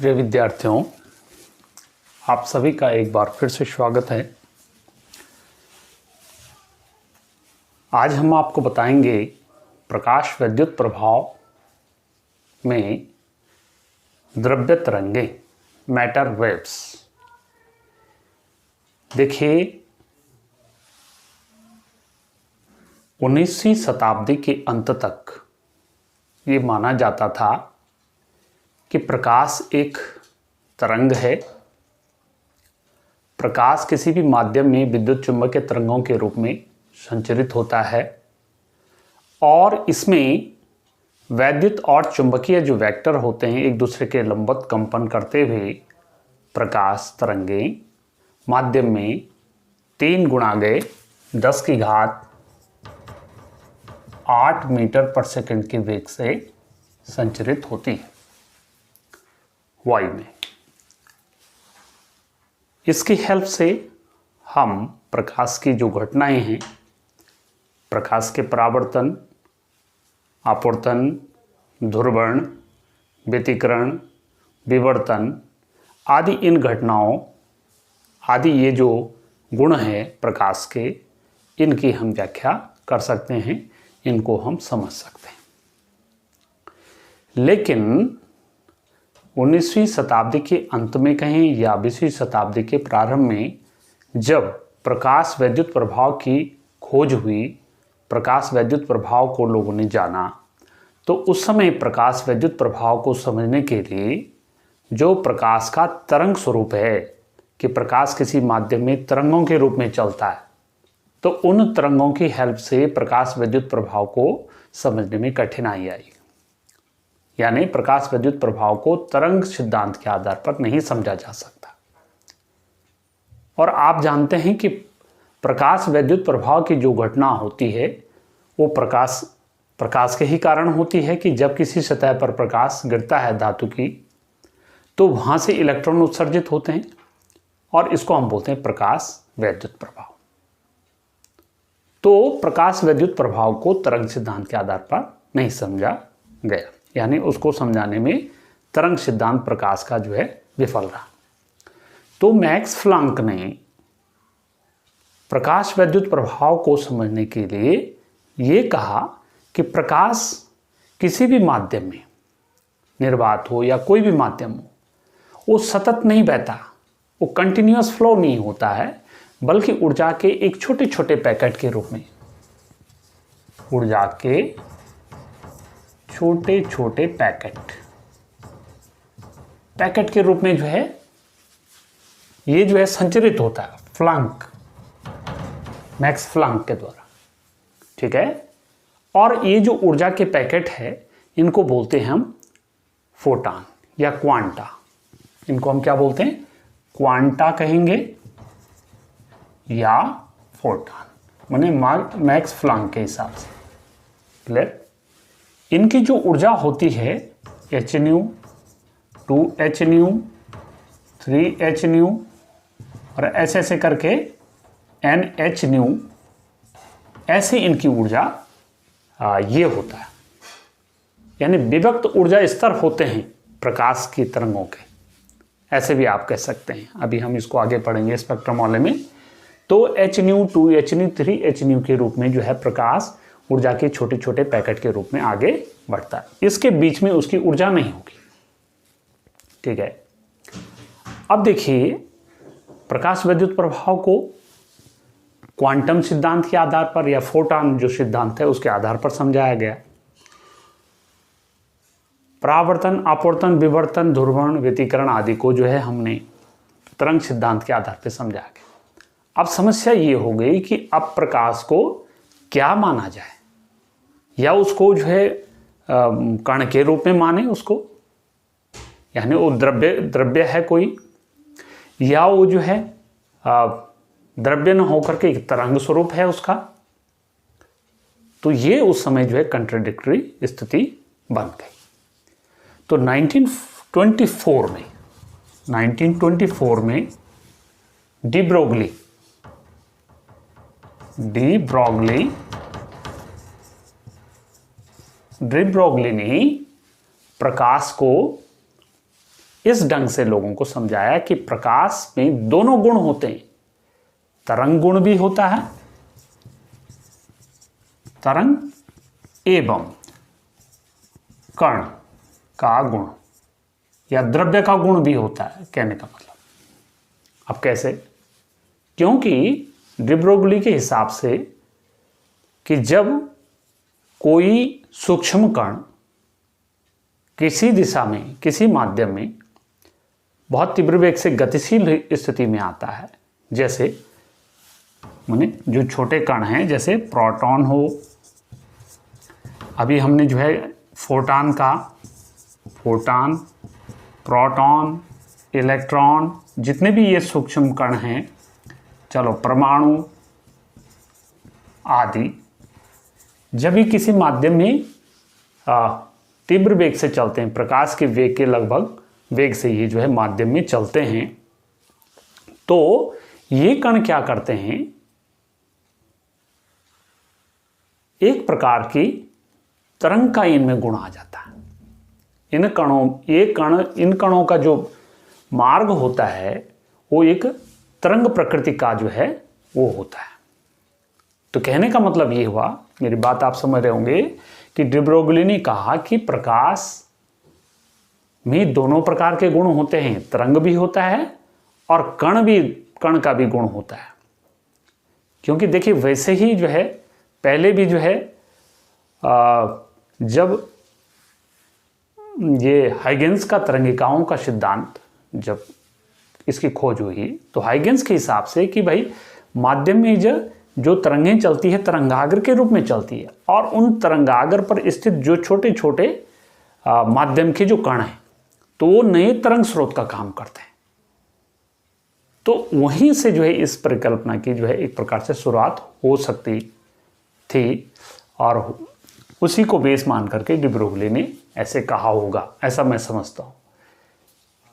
प्रिय विद्यार्थियों, आप सभी का एक बार फिर से स्वागत है। आज हम आपको बताएंगे प्रकाश विद्युत प्रभाव में द्रव्य तरंगें, मैटर वेव्स। देखिए, 19वीं शताब्दी के अंत तक ये माना जाता था कि प्रकाश एक तरंग है। प्रकाश किसी भी माध्यम में विद्युत चुंबकीय तरंगों के रूप में संचरित होता है और इसमें वैद्युत और चुंबकीय जो वेक्टर होते हैं एक दूसरे के लंबवत कंपन करते हुए प्रकाश तरंगें माध्यम में 3 गुणा गए 10⁸ मीटर पर सेकंड के वेग से संचरित होती है वायु में। इसकी हेल्प से हम प्रकाश की जो घटनाएं हैं, प्रकाश के परावर्तन, अपवर्तन, ध्रुवण, व्यतिकरण, विवर्तन आदि इन घटनाओं आदि ये जो गुण है प्रकाश के, इनकी हम व्याख्या कर सकते हैं, इनको हम समझ सकते हैं। लेकिन 19वीं शताब्दी के अंत में कहें या 20वीं शताब्दी के प्रारंभ में जब प्रकाश विद्युत प्रभाव की खोज हुई, प्रकाश विद्युत प्रभाव को लोगों ने जाना, तो उस समय प्रकाश विद्युत प्रभाव को समझने के लिए जो प्रकाश का तरंग स्वरूप है कि प्रकाश किसी माध्यम में तरंगों के रूप में चलता है, तो उन तरंगों की हेल्प से प्रकाश विद्युत प्रभाव को समझने में कठिनाई आई। यानी प्रकाश विद्युत प्रभाव को तरंग सिद्धांत के आधार पर नहीं समझा जा सकता। और आप जानते हैं कि प्रकाश विद्युत प्रभाव की जो घटना होती है वो प्रकाश के ही कारण होती है कि जब किसी सतह पर प्रकाश गिरता है धातु की, तो वहां से इलेक्ट्रॉन उत्सर्जित होते हैं और इसको हम बोलते हैं प्रकाश विद्युत प्रभाव। तो प्रकाश विद्युत प्रभाव को तरंग सिद्धांत के आधार पर नहीं समझा गया, यानी उसको समझाने में तरंग सिद्धांत प्रकाश का जो है विफल रहा। तो मैक्स प्लांक ने प्रकाश विद्युत प्रभाव को समझने के लिए ये कहा कि प्रकाश किसी भी माध्यम में, निर्वात हो या कोई भी माध्यम हो, वो सतत नहीं बहता, वो कंटिन्यूअस फ्लो नहीं होता है, बल्कि ऊर्जा के एक छोटे छोटे पैकेट के रूप में, ऊर्जा के छोटे छोटे पैकेट के रूप में जो है ये जो है संचरित होता है प्लांक, मैक्स प्लांक के द्वारा। ठीक है। और ये जो ऊर्जा के पैकेट है इनको बोलते हैं हम फोटॉन या क्वांटा। इनको हम क्या बोलते हैं? क्वांटा कहेंगे या फोटॉन, माने मैक्स प्लांक के हिसाब से। क्लियर? इनकी जो ऊर्जा होती है hν, 2hν, 3hν और ऐसे ऐसे करके nhν, ऐसे इनकी ऊर्जा ये होता है। यानी विभक्त ऊर्जा स्तर होते हैं प्रकाश की तरंगों के, ऐसे भी आप कह सकते हैं। अभी हम इसको आगे पढ़ेंगे स्पेक्ट्रम वाले में। तो hν, 2hν, 3hν के रूप में जो है प्रकाश ऊर्जा के छोटे छोटे पैकेट के रूप में आगे बढ़ता है। इसके बीच में उसकी ऊर्जा नहीं होगी। ठीक है। अब देखिए, प्रकाश विद्युत प्रभाव को क्वांटम सिद्धांत के आधार पर या फोटॉन जो सिद्धांत है उसके आधार पर समझाया गया। परावर्तन, अपवर्तन, विवर्तन, ध्रुवण, व्यतिकरण आदि को जो है हमने तरंग सिद्धांत के आधार पर समझाया गया। अब समस्या ये हो गई कि अब प्रकाश को क्या माना जाए, या उसको जो है कण के रूप में माने उसको, यानी वो द्रव्य है कोई, या वो जो है द्रव्य न होकर के एक तरंग स्वरूप है उसका। तो ये उस समय जो है कंट्राडिक्टरी स्थिति बन गई। तो 1924 में डी ब्रोगली ने प्रकाश को इस ढंग से लोगों को समझाया कि प्रकाश में दोनों गुण होते हैं, तरंग गुण भी होता है, तरंग एवं कण का गुण या द्रव्य का गुण भी होता है, कहने का मतलब। अब कैसे? क्योंकि डी ब्रोगली के हिसाब से कि जब कोई सूक्ष्म कण किसी दिशा में, किसी माध्यम में बहुत तीव्र वेग से गतिशील स्थिति में आता है, जैसे माने जो छोटे कण हैं, जैसे प्रोटॉन हो, अभी हमने जो है फोटॉन, प्रोटॉन, इलेक्ट्रॉन, जितने भी ये सूक्ष्म कण हैं, चलो परमाणु आदि, जब भी किसी माध्यम में तीव्र वेग से चलते हैं, प्रकाश के वेग के लगभग वेग से ये जो है माध्यम में चलते हैं, तो ये कण क्या करते हैं, एक प्रकार की तरंग का इनमें गुण आ जाता है। इन कणों का जो मार्ग होता है वो एक तरंग प्रकृति का जो है वो होता है। तो कहने का मतलब ये हुआ, मेरी बात आप समझ रहे होंगे, कि डी ब्रोगली ने कहा कि प्रकाश में दोनों प्रकार के गुण होते हैं, तरंग भी होता है और कण का भी गुण होता है। क्योंकि देखिए वैसे ही जो है पहले भी जो है जब ये हाइगेंस का तरंगिकाओं का सिद्धांत जब इसकी खोज हुई, तो हाइगेंस के हिसाब से कि भाई माध्यम में जो तरंगें चलती है तरंगाग्र के रूप में चलती है, और उन तरंगाग्र पर स्थित जो छोटे छोटे माध्यम के जो कण हैं, तो वो नए तरंग स्रोत का काम करते हैं। तो वहीं से जो है इस परिकल्पना की जो है एक प्रकार से शुरुआत हो सकती थी, और उसी को बेस मान करके डी ब्रोगली ने ऐसे कहा होगा, ऐसा मैं समझता हूँ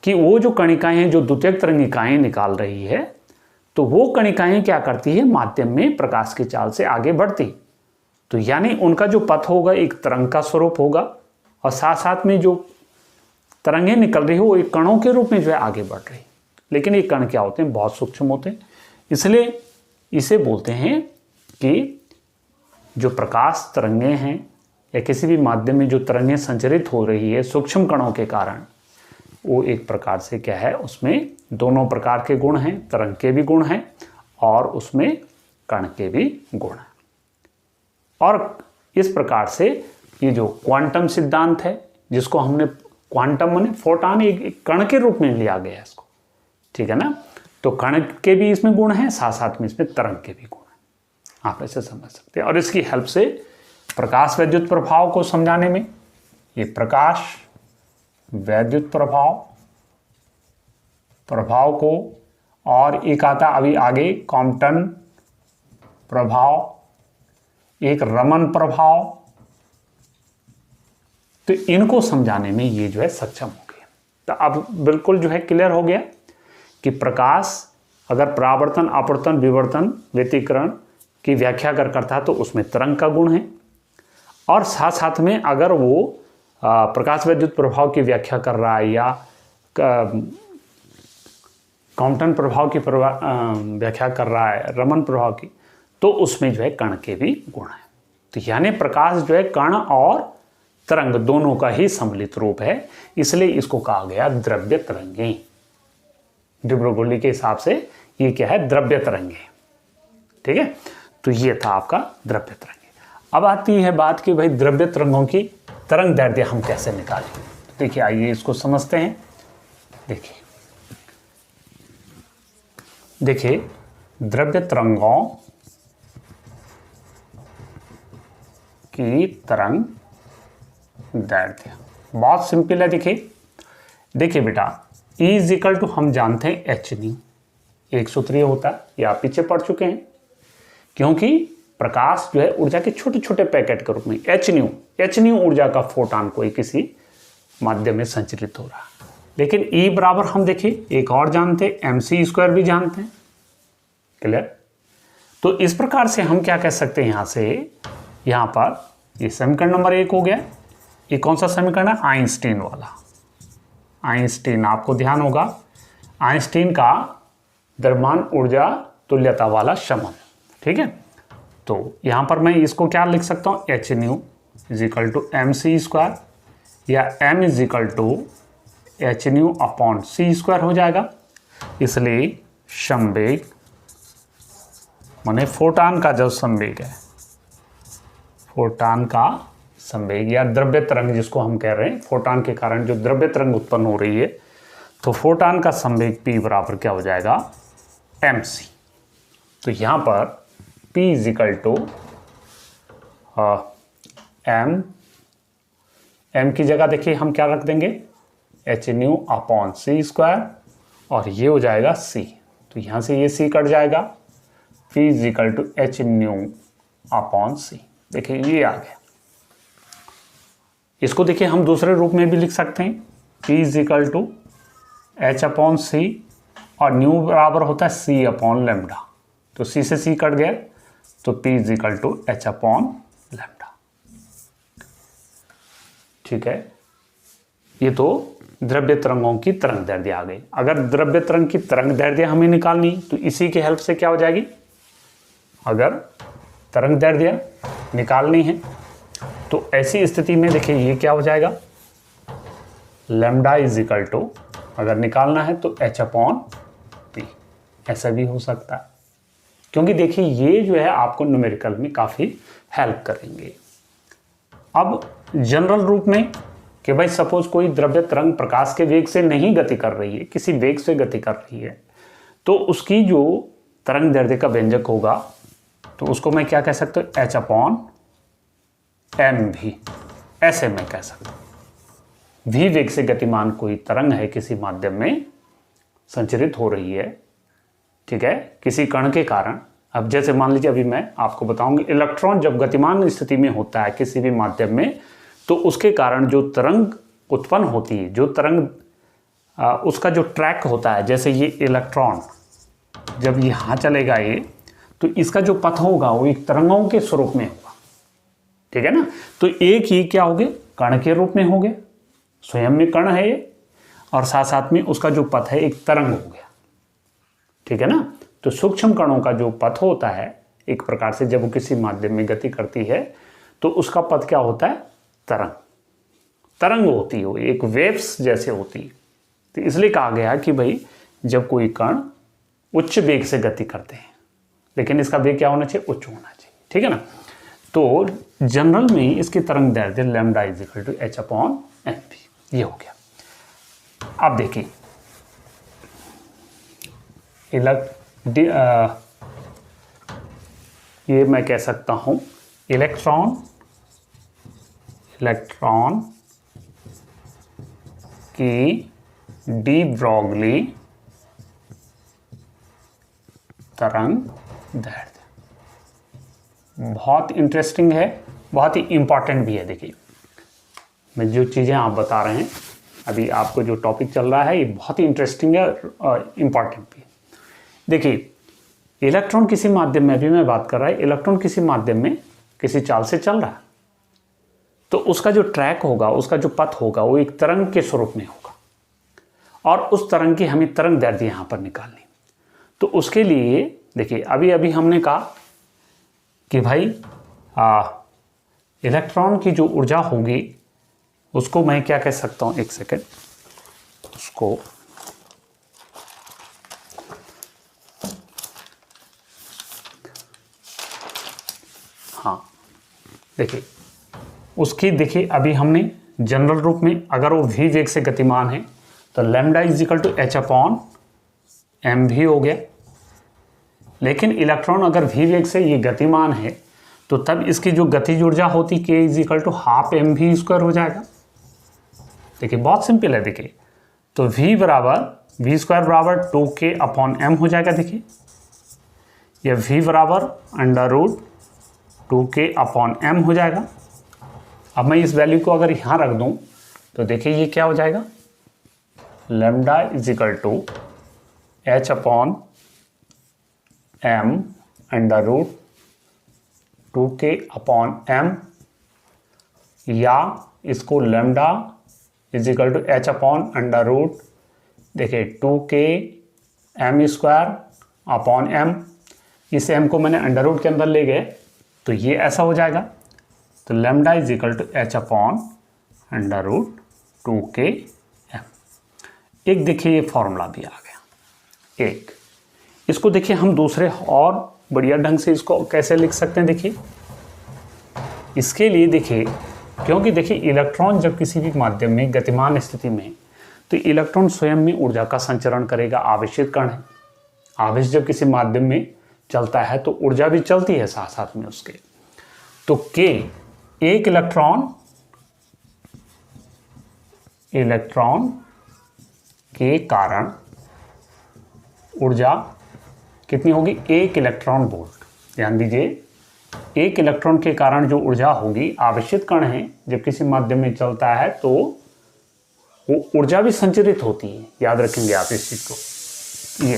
कि वो जो कणिकाएं हैं जो द्वितीयक तरंगिकाएं निकाल रही है, तो वो कणिकाएं क्या करती है, माध्यम में प्रकाश की चाल से आगे बढ़ती, तो यानी उनका जो पथ होगा एक तरंग का स्वरूप होगा, और साथ साथ में जो तरंगें निकल रही हो वो एक कणों के रूप में जो है आगे बढ़ रही। लेकिन ये कण क्या होते हैं, बहुत सूक्ष्म होते हैं, इसलिए इसे बोलते हैं कि जो प्रकाश तरंगें हैं या किसी भी माध्यम में जो तरंगें संचरित हो रही है सूक्ष्म कणों के कारण, वो एक प्रकार से क्या है, उसमें दोनों प्रकार के गुण हैं, तरंग के भी गुण हैं और उसमें कण के भी गुण हैं। और इस प्रकार से ये जो क्वांटम सिद्धांत है, जिसको हमने क्वांटम माने फोटॉन एक कण के रूप में लिया गया है इसको, ठीक है ना, तो कण के भी इसमें गुण हैं, साथ साथ में इसमें तरंग के भी गुण हैं, आप ऐसे समझ सकते हैं। और इसकी हेल्प से प्रकाश वैद्युत प्रभाव को समझाने में, ये प्रकाश वैद्युत प्रभाव को, और एक आता अभी आगे कॉम्पटन प्रभाव, एक रमन प्रभाव, तो इनको समझाने में ये जो है सक्षम हो गया। तो अब बिल्कुल जो है क्लियर हो गया कि प्रकाश अगर परावर्तन, अपवर्तन, विवर्तन, व्यतिकरण की व्याख्या करता है तो उसमें तरंग का गुण है, और साथ साथ में अगर वो प्रकाश वैद्युत प्रभाव की व्याख्या कर रहा है या कॉम्पटन प्रभाव की व्याख्या कर रहा है, रमन प्रभाव की, तो उसमें जो है कण के भी गुण है। तो यानी प्रकाश जो है कण और तरंग दोनों का ही सम्मिलित रूप है, इसलिए इसको कहा गया द्रव्य तरंगे। डी ब्रोगली के हिसाब से ये क्या है, द्रव्य तरंगे, ठीक है। तो ये था आपका द्रव्य तरंगे। अब आती है बात कि भाई द्रव्य तरंगों की तरंग दैर्ध्य हम कैसे निकालें। देखिए आइए इसको समझते हैं। देखिए द्रव्य तरंगों की तरंग दैर्ध्य बहुत सिंपल है। देखिए बेटा, E इजिकल टू हम जानते हैं एच न्यू, एक सूत्रीय होता है, ये आप पीछे पढ़ चुके हैं, क्योंकि प्रकाश जो है ऊर्जा के छोटे छोटे पैकेट के रूप में एच न्यू ऊर्जा का फोटॉन कोई किसी माध्यम में संचरित हो रहा है। लेकिन E बराबर हम देखिए एक और जानते हैं, mc² भी जानते हैं, क्लियर। तो इस प्रकार से हम क्या कह सकते हैं, यहाँ पर ये समीकरण नंबर 1 हो गया। ये कौन सा समीकरण है, आइंस्टीन वाला, आइंस्टीन, आपको ध्यान होगा आइंस्टीन का द्रव्यमान ऊर्जा तुल्यता वाला संबंध, ठीक है। तो यहाँ पर मैं इसको क्या लिख सकता हूँ, h nu is equal to m c square, या m is equal to h nu upon C square हो जाएगा। इसलिए संवेग माने फोटान का जो संवेग है, फोटान का संवेग या द्रव्य तरंग जिसको हम कह रहे हैं, फोटान के कारण जो द्रव्य तरंग उत्पन्न हो रही है, तो फोटान का संवेग p बराबर क्या हो जाएगा, mc। तो यहाँ पर p is equal to m की जगह देखिए हम क्या रख देंगे, एच न्यू अपॉन सी स्क्वायर, और ये हो जाएगा c। तो यहाँ से ये c कट जाएगा, p is equal to h nu upon c. देखिए ये आ गया। इसको देखिए हम दूसरे रूप में भी लिख सकते हैं, p is equal to H upon c, और न्यू बराबर होता है c अपॉन लेमडा। तो c से c कट गया, तो p is equal to H upon lambda, ठीक है। ये तो द्रव्य तरंगों की तरंग दैर्ध्य आ गई। अगर द्रव्य तरंग की तरंग दैर्ध्य हमें निकालनी तो इसी की हेल्प से क्या हो जाएगी, अगर तरंग दैर्ध्य निकालनी है तो ऐसी स्थिति में देखिए ये क्या हो जाएगा, लैम्डा इज इक्वल टू, अगर निकालना है तो एच अपॉन पी, ऐसा भी हो सकता है। क्योंकि देखिए ये जो है आपको न्यूमेरिकल में काफ़ी हेल्प करेंगे। अब जनरल रूप में कि भाई सपोज कोई द्रव्य तरंग प्रकाश के वेग से नहीं गति कर रही है, किसी वेग से गति कर रही है, तो उसकी जो तरंग दैर्ध्य का व्यंजक होगा तो उसको मैं क्या कह सकता हूँ, एच अपॉन एम भी, ऐसे मैं कह सकता हूँ। वी वेग से गतिमान कोई तरंग है किसी माध्यम में संचरित हो रही है, ठीक है, किसी कण के कारण। अब जैसे मान लीजिए अभी मैं आपको बताऊंगा, इलेक्ट्रॉन जब गतिमान स्थिति में होता है किसी भी माध्यम में, तो उसके कारण जो तरंग उत्पन्न होती है, जो तरंग उसका जो ट्रैक होता है, जैसे ये इलेक्ट्रॉन जब यहाँ चलेगा ये, तो इसका जो पथ होगा वो एक तरंगों के स्वरूप में होगा, ठीक है ना। तो एक ही क्या हो गए, कण के रूप में हो गए, स्वयं में कण है ये, और साथ साथ में उसका जो पथ है एक तरंग हो गया, ठीक है ना। तो सूक्ष्म कणों का जो पथ होता है एक प्रकार से, जब वो किसी माध्यम में गति करती है तो उसका पथ क्या होता है, तरंग, तरंग होती है, एक वेव्स जैसे होती है। तो इसलिए कहा गया कि भाई जब कोई कण उच्च वेग से गति करते हैं, लेकिन इसका वेग क्या होना चाहिए, उच्च होना चाहिए, ठीक है ना। तो जनरल में इसकी तरंग दैर्ध्य lambda is equal to H upon M P, ये हो गया। अब देखिए ये मैं कह सकता हूं इलेक्ट्रॉन की डी ब्रॉगली तरंग दैर्ध्य बहुत इंटरेस्टिंग है, बहुत ही इंपॉर्टेंट भी है। देखिए मैं जो चीज़ें आप बता रहे हैं, अभी आपको जो टॉपिक चल रहा है ये बहुत ही इंटरेस्टिंग है और इम्पॉर्टेंट भी है। देखिए इलेक्ट्रॉन किसी माध्यम में, अभी मैं बात कर रहा है, इलेक्ट्रॉन किसी माध्यम में किसी चाल से चल रहा है, तो उसका जो ट्रैक होगा, उसका जो पथ होगा वो एक तरंग के स्वरूप में होगा, और उस तरंग की हमें तरंग दैर्ध्य यहाँ पर निकालनी। तो उसके लिए देखिए अभी अभी हमने कहा कि भाई इलेक्ट्रॉन की जो ऊर्जा होगी उसको मैं क्या कह सकता हूँ, एक सेकेंड, उसको हाँ देखिए उसकी, देखिए अभी हमने जनरल रूप में अगर वो v वेग से गतिमान है तो lambda is equal to H upon M भी हो गया। लेकिन इलेक्ट्रॉन अगर v वेग से ये गतिमान है तो तब इसकी जो गतिज ऊर्जा होती k is equal to half M भी स्क्वायर हो जाएगा। देखिए बहुत सिंपल है, देखिए तो v बराबर वी स्क्वायर बराबर 2k अपॉन एम हो जाएगा। देखिए यह v बराबर under root 2k upon M हो जाएगा। अब मैं इस वैल्यू को अगर यहाँ रख दूँ तो देखिए ये क्या हो जाएगा, lambda is equal to H upon M under root 2k upon M, या इसको lambda is equal to H upon under root, देखिए 2k m² अपॉन m, इस m को मैंने अंडर रूट के अंदर ले गए तो ये ऐसा हो जाएगा। तो lambda is equal to H upon under root 2km। एक देखिए ये फॉर्मूला भी आ गया। एक इसको देखिए हम दूसरे और बढ़िया ढंग से इसको कैसे लिख सकते हैं, देखिए इसके लिए देखिए, क्योंकि देखिए इलेक्ट्रॉन जब किसी भी माध्यम में गतिमान स्थिति में, तो इलेक्ट्रॉन स्वयं में ऊर्जा का संचरण करेगा। आवेशित कण है, आवेश जब किसी माध्यम में चलता है तो ऊर्जा भी चलती है साथ साथ में उसके। तो के एक इलेक्ट्रॉन के कारण ऊर्जा कितनी होगी, 1 इलेक्ट्रॉन वोल्ट। ध्यान दीजिए, 1 इलेक्ट्रॉन के कारण जो ऊर्जा होगी, आवेशित कण है जब किसी माध्यम में चलता है तो वो ऊर्जा भी संचरित होती है। याद रखेंगे आप इस चीज को। ये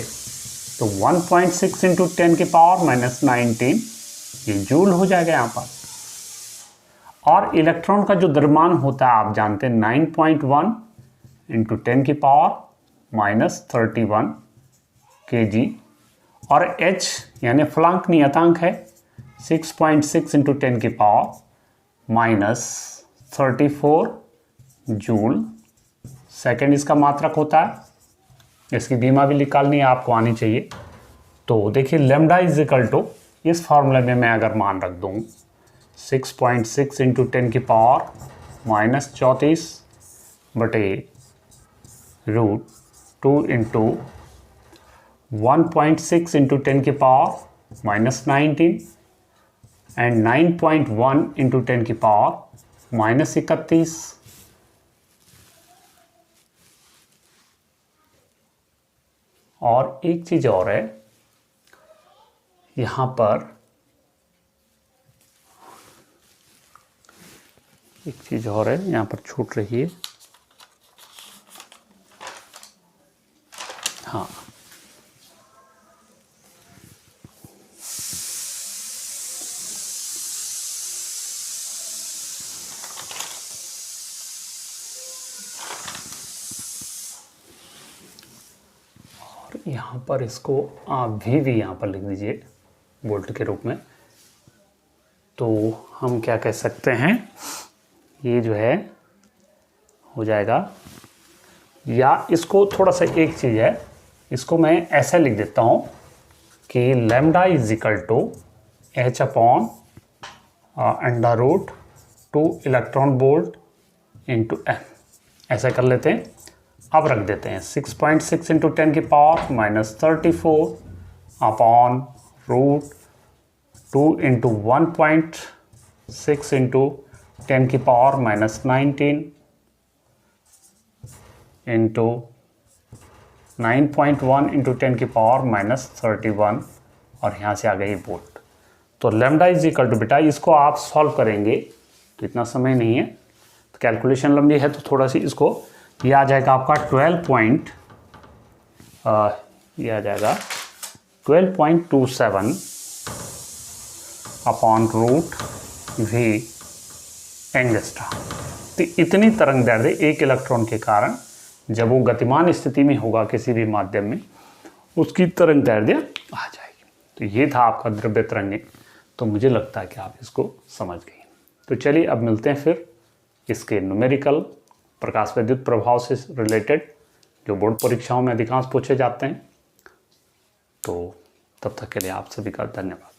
तो 1.6 इंटू 10 की पावर माइनस 19 ये जूल हो जाएगा यहाँ पर। और इलेक्ट्रॉन का जो द्रव्यमान होता है आप जानते हैं 9.1 इंटू 10 की पावर माइनस 31 kg। और h यानी फ्लांक नियतांक है 6.6 इंटू 10 की पावर माइनस 34 जूल सेकेंड इसका मात्रक होता है। इसकी बीमा भी निकालनी है, आपको आनी चाहिए। तो देखिए लैम्डा इज इक्वल टू, इस फॉर्मूले में मैं अगर मान रख दूँ 6.6 इंटू 10 की पावर माइनस 34 बटे रूट 2 इंटू 1.6 इंटू 10 की पावर माइनस 19 एंड 9.1 इंटू 10 की पावर माइनस 31। और एक चीज और है यहां पर, एक चीज और है यहां पर छूट रही है। हाँ, यहाँ पर इसको आप भी यहाँ पर लिख दीजिए वोल्ट के रूप में। तो हम क्या कह सकते हैं, ये जो है हो जाएगा, या इसको थोड़ा सा एक चीज़ है, इसको मैं ऐसे लिख देता हूँ कि lambda is equal to H upon under root 2 electron volt into M, ऐसा कर लेते हैं। अब रख देते हैं 6.6 इंटू 10 की power minus 34 upon root 2 into 1.6 into 10 की पावर माइनस 19 इंटू 9.1 इंटू 10 की पावर माइनस 31, और यहाँ से आ गई वोल्ट। तो लैम्डा इज इक्वल टू, बेटा इसको आप सॉल्व करेंगे तो इतना समय नहीं है, तो कैलकुलेशन लंबी है तो थोड़ा सी इसको, ये आ जाएगा आपका 12.27 अपॉन रूट वी एंगस्ट्रा। तो इतनी तरंग दैर्ध्य एक इलेक्ट्रॉन के कारण जब वो गतिमान स्थिति में होगा किसी भी माध्यम में, उसकी तरंग दैर्ध्य आ जाएगी। तो ये था आपका द्रव्य तरंगें। तो मुझे लगता है कि आप इसको समझ गए। तो चलिए अब मिलते हैं फिर इसके न्यूमेरिकल प्रकाश विद्युत प्रभाव से रिलेटेड, जो बोर्ड परीक्षाओं में अधिकांश पूछे जाते हैं। तो तब तक के लिए आप सभी का धन्यवाद।